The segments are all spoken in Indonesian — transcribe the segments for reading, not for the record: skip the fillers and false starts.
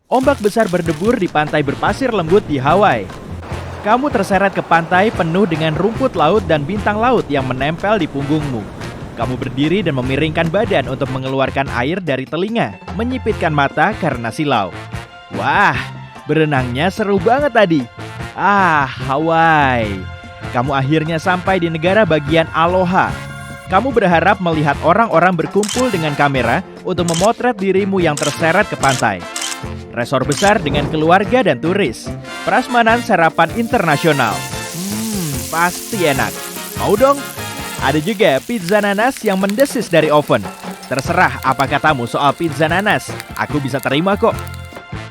Ombak besar berdebur di pantai berpasir lembut di Hawaii. Kamu terseret ke pantai penuh dengan rumput laut dan bintang laut yang menempel di punggungmu. Kamu berdiri dan memiringkan badan untuk mengeluarkan air dari telinga, menyipitkan mata karena silau. Wah, berenangnya seru banget tadi. Hawaii. Kamu akhirnya sampai di negara bagian Aloha. Kamu berharap melihat orang-orang berkumpul dengan kamera untuk memotret dirimu yang terseret ke pantai. Resor besar dengan keluarga dan turis. Prasmanan sarapan internasional. Pasti enak. Mau dong? Ada juga pizza nanas yang mendesis dari oven. Terserah apa katamu soal pizza nanas. Aku bisa terima kok.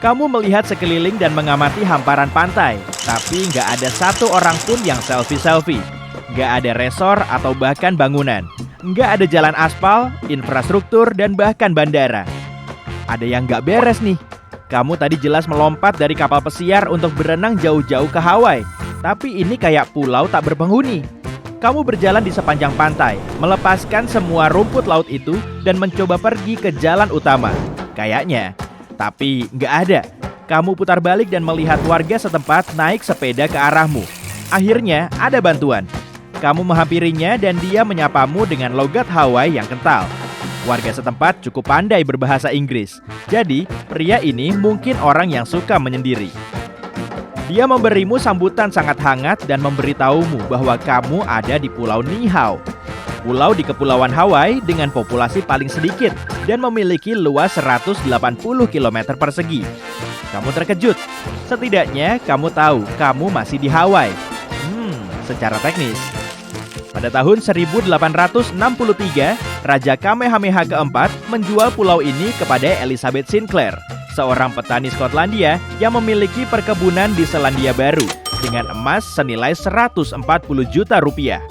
Kamu melihat sekeliling dan mengamati hamparan pantai. Tapi nggak ada satu orang pun yang selfie-selfie. Nggak ada resor atau bahkan bangunan. Nggak ada jalan aspal, infrastruktur, dan bahkan bandara. Ada yang nggak beres nih. Kamu tadi jelas melompat dari kapal pesiar untuk berenang jauh-jauh ke Hawaii. Tapi ini kayak pulau tak berpenghuni. Kamu berjalan di sepanjang pantai, melepaskan semua rumput laut itu dan mencoba pergi ke jalan utama. Kayaknya. Tapi nggak ada. Kamu putar balik dan melihat warga setempat naik sepeda ke arahmu. Akhirnya ada bantuan. Kamu menghampirinya dan dia menyapamu dengan logat Hawaii yang kental. Warga setempat cukup pandai berbahasa Inggris. Jadi, pria ini mungkin orang yang suka menyendiri. Dia memberimu sambutan sangat hangat dan memberitahumu bahwa kamu ada di Pulau Niihau. Pulau di Kepulauan Hawaii dengan populasi paling sedikit dan memiliki luas 180 km persegi. Kamu terkejut. Setidaknya kamu tahu kamu masih di Hawaii. Secara teknis. Pada tahun 1863, Raja Kamehameha keempat menjual pulau ini kepada Elizabeth Sinclair, seorang petani Skotlandia yang memiliki perkebunan di Selandia Baru dengan emas senilai 140 juta rupiah.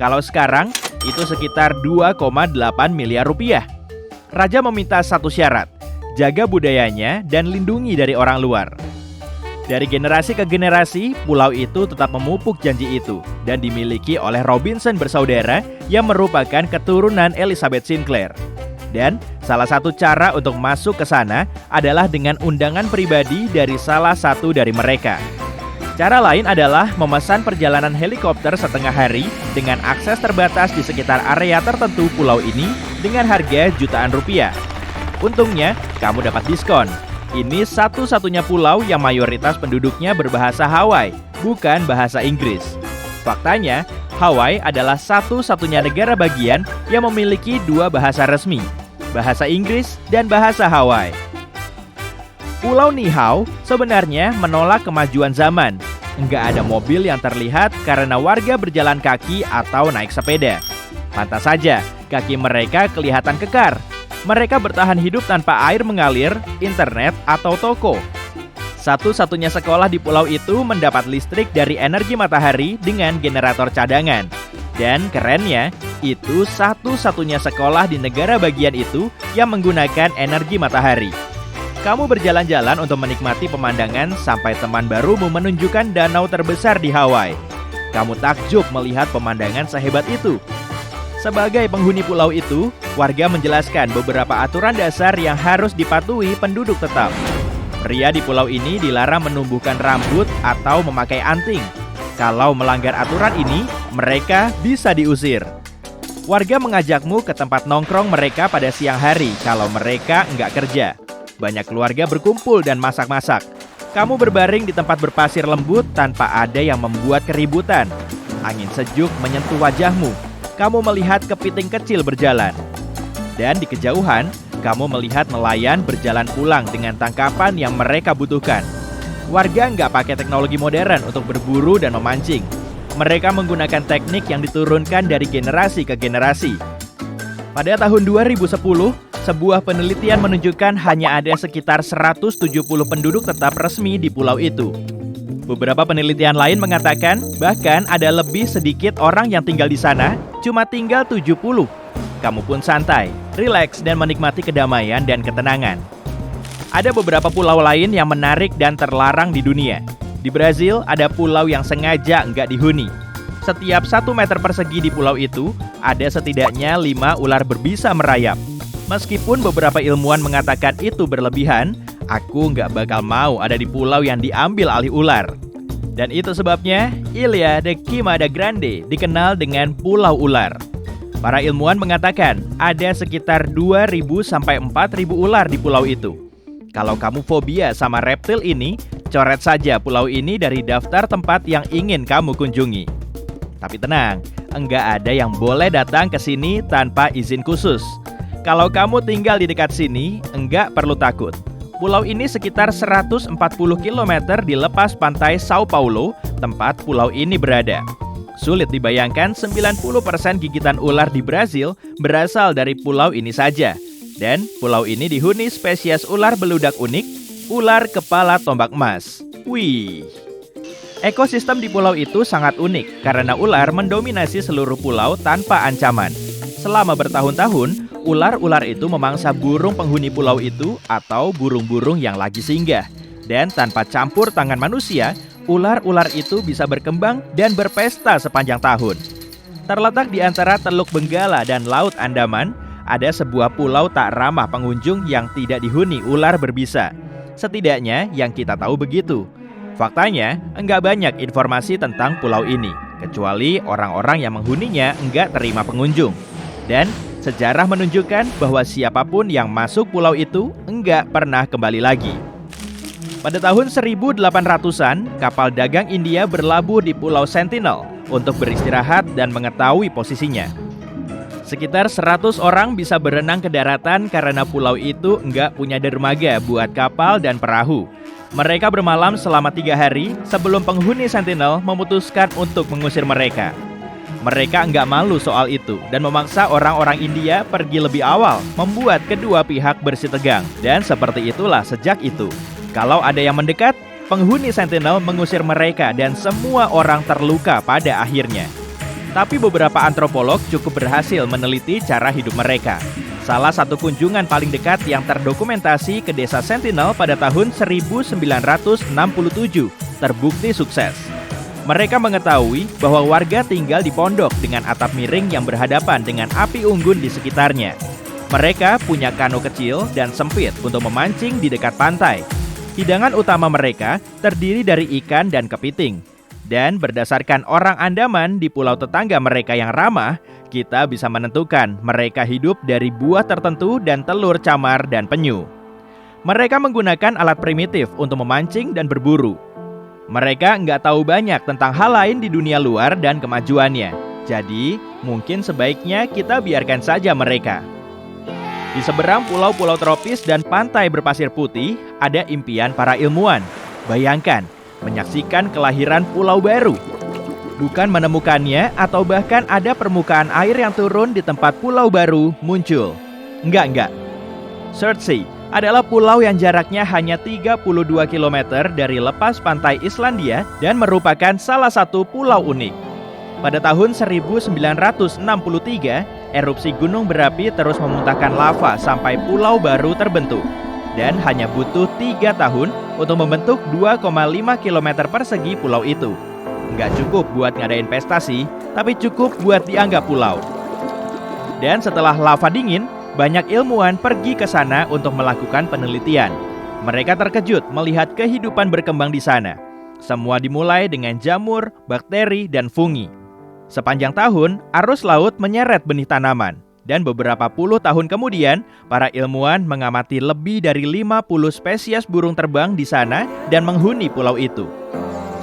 Kalau sekarang, itu sekitar 2,8 miliar rupiah. Raja meminta satu syarat, jaga budayanya dan lindungi dari orang luar. Dari generasi ke generasi, pulau itu tetap memupuk janji itu dan dimiliki oleh Robinson bersaudara yang merupakan keturunan Elizabeth Sinclair. Dan salah satu cara untuk masuk ke sana adalah dengan undangan pribadi dari salah satu dari mereka. Cara lain adalah memesan perjalanan helikopter setengah hari dengan akses terbatas di sekitar area tertentu pulau ini dengan harga jutaan rupiah. Untungnya, kamu dapat diskon. Ini satu-satunya pulau yang mayoritas penduduknya berbahasa Hawaii, bukan bahasa Inggris. Faktanya, Hawaii adalah satu-satunya negara bagian yang memiliki dua bahasa resmi, bahasa Inggris dan bahasa Hawaii. Pulau Niihau sebenarnya menolak kemajuan zaman. Nggak ada mobil yang terlihat karena warga berjalan kaki atau naik sepeda. Pantas saja, kaki mereka kelihatan kekar. Mereka bertahan hidup tanpa air mengalir, internet, atau toko. Satu-satunya sekolah di pulau itu mendapat listrik dari energi matahari dengan generator cadangan. Dan kerennya, itu satu-satunya sekolah di negara bagian itu yang menggunakan energi matahari. Kamu berjalan-jalan untuk menikmati pemandangan sampai teman barumu menunjukkan danau terbesar di Hawaii. Kamu takjub melihat pemandangan sehebat itu. Sebagai penghuni pulau itu, warga menjelaskan beberapa aturan dasar yang harus dipatuhi penduduk tetap. Pria di pulau ini dilarang menumbuhkan rambut atau memakai anting. Kalau melanggar aturan ini, mereka bisa diusir. Warga mengajakmu ke tempat nongkrong mereka pada siang hari kalau mereka nggak kerja. Banyak keluarga berkumpul dan masak-masak. Kamu berbaring di tempat berpasir lembut tanpa ada yang membuat keributan. Angin sejuk menyentuh wajahmu. Kamu melihat kepiting kecil berjalan. Dan di kejauhan, kamu melihat nelayan berjalan pulang dengan tangkapan yang mereka butuhkan. Warga nggak pakai teknologi modern untuk berburu dan memancing. Mereka menggunakan teknik yang diturunkan dari generasi ke generasi. Pada tahun 2010, sebuah penelitian menunjukkan hanya ada sekitar 170 penduduk tetap resmi di pulau itu. Beberapa penelitian lain mengatakan bahkan ada lebih sedikit orang yang tinggal di sana, cuma tinggal 70. Kamu pun santai, rileks dan menikmati kedamaian dan ketenangan. Ada beberapa pulau lain yang menarik dan terlarang di dunia. Di Brazil ada pulau yang sengaja nggak dihuni. Setiap 1 meter persegi di pulau itu, ada setidaknya 5 ular berbisa merayap. Meskipun beberapa ilmuwan mengatakan itu berlebihan, Aku nggak bakal mau ada di pulau yang diambil alih ular. Dan itu sebabnya Ilha de Queimada Grande dikenal dengan Pulau Ular. Para ilmuwan mengatakan ada sekitar 2.000 sampai 4.000 ular di pulau itu. Kalau kamu fobia sama reptil ini, coret saja pulau ini dari daftar tempat yang ingin kamu kunjungi. Tapi tenang, enggak ada yang boleh datang ke sini tanpa izin khusus. Kalau kamu tinggal di dekat sini, enggak perlu takut. Pulau ini sekitar 140 km di lepas pantai Sao Paulo, tempat pulau ini berada. Sulit dibayangkan 90% gigitan ular di Brazil berasal dari pulau ini saja. Dan pulau ini dihuni spesies ular beludak unik, ular kepala tombak emas. Wih! Ekosistem di pulau itu sangat unik karena ular mendominasi seluruh pulau tanpa ancaman. Selama bertahun-tahun, ular-ular itu memangsa burung penghuni pulau itu atau burung-burung yang lagi singgah. Dan tanpa campur tangan manusia, ular-ular itu bisa berkembang dan berpesta sepanjang tahun. Terletak di antara Teluk Benggala dan Laut Andaman, ada sebuah pulau tak ramah pengunjung yang tidak dihuni ular berbisa. Setidaknya yang kita tahu begitu. Faktanya, enggak banyak informasi tentang pulau ini, kecuali orang-orang yang menghuninya enggak terima pengunjung. Dan sejarah menunjukkan bahwa siapapun yang masuk pulau itu enggak pernah kembali lagi. Pada tahun 1800-an, kapal dagang India berlabuh di Pulau Sentinel untuk beristirahat dan mengetahui posisinya. Sekitar 100 orang bisa berenang ke daratan karena pulau itu enggak punya dermaga buat kapal dan perahu. Mereka bermalam selama 3 hari sebelum penghuni Sentinel memutuskan untuk mengusir mereka. Mereka enggak malu soal itu dan memaksa orang-orang India pergi lebih awal, membuat kedua pihak bersitegang. Dan seperti itulah sejak itu. Kalau ada yang mendekat, penghuni Sentinel mengusir mereka dan semua orang terluka pada akhirnya. Tapi beberapa antropolog cukup berhasil meneliti cara hidup mereka. Salah satu kunjungan paling dekat yang terdokumentasi ke desa Sentinel pada tahun 1967 terbukti sukses. Mereka mengetahui bahwa warga tinggal di pondok dengan atap miring yang berhadapan dengan api unggun di sekitarnya. Mereka punya kano kecil dan sempit untuk memancing di dekat pantai. Hidangan utama mereka terdiri dari ikan dan kepiting. Dan berdasarkan orang Andaman di pulau tetangga mereka yang ramah, kita bisa menentukan mereka hidup dari buah tertentu dan telur camar dan penyu. Mereka menggunakan alat primitif untuk memancing dan berburu. Mereka nggak tahu banyak tentang hal lain di dunia luar dan kemajuannya. Jadi, mungkin sebaiknya kita biarkan saja mereka. Di seberang pulau-pulau tropis dan pantai berpasir putih, ada impian para ilmuwan. Bayangkan, menyaksikan kelahiran pulau baru. Bukan menemukannya atau bahkan ada permukaan air yang turun di tempat pulau baru muncul. Enggak. Surtsey adalah pulau yang jaraknya hanya 32 km dari lepas pantai Islandia dan merupakan salah satu pulau unik. Pada tahun 1963, erupsi gunung berapi terus memuntahkan lava sampai pulau baru terbentuk. Dan hanya butuh 3 tahun untuk membentuk 2,5 km persegi pulau itu. Nggak cukup buat ngadain pesta sih, tapi cukup buat dianggap pulau. Dan setelah lava dingin, banyak ilmuwan pergi ke sana untuk melakukan penelitian. Mereka terkejut melihat kehidupan berkembang di sana. Semua dimulai dengan jamur, bakteri, dan fungi. Sepanjang tahun, arus laut menyeret benih tanaman. Dan beberapa puluh tahun kemudian, para ilmuwan mengamati lebih dari 50 spesies burung terbang di sana dan menghuni pulau itu.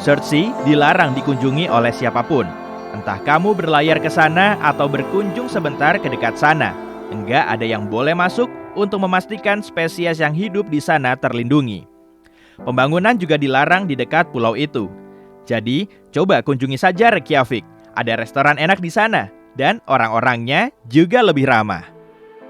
Surtsey dilarang dikunjungi oleh siapapun. Entah kamu berlayar ke sana atau berkunjung sebentar ke dekat sana. Enggak ada yang boleh masuk untuk memastikan spesies yang hidup di sana terlindungi. Pembangunan juga dilarang di dekat pulau itu. Jadi, coba kunjungi saja Reykjavik. Ada restoran enak di sana dan orang-orangnya juga lebih ramah.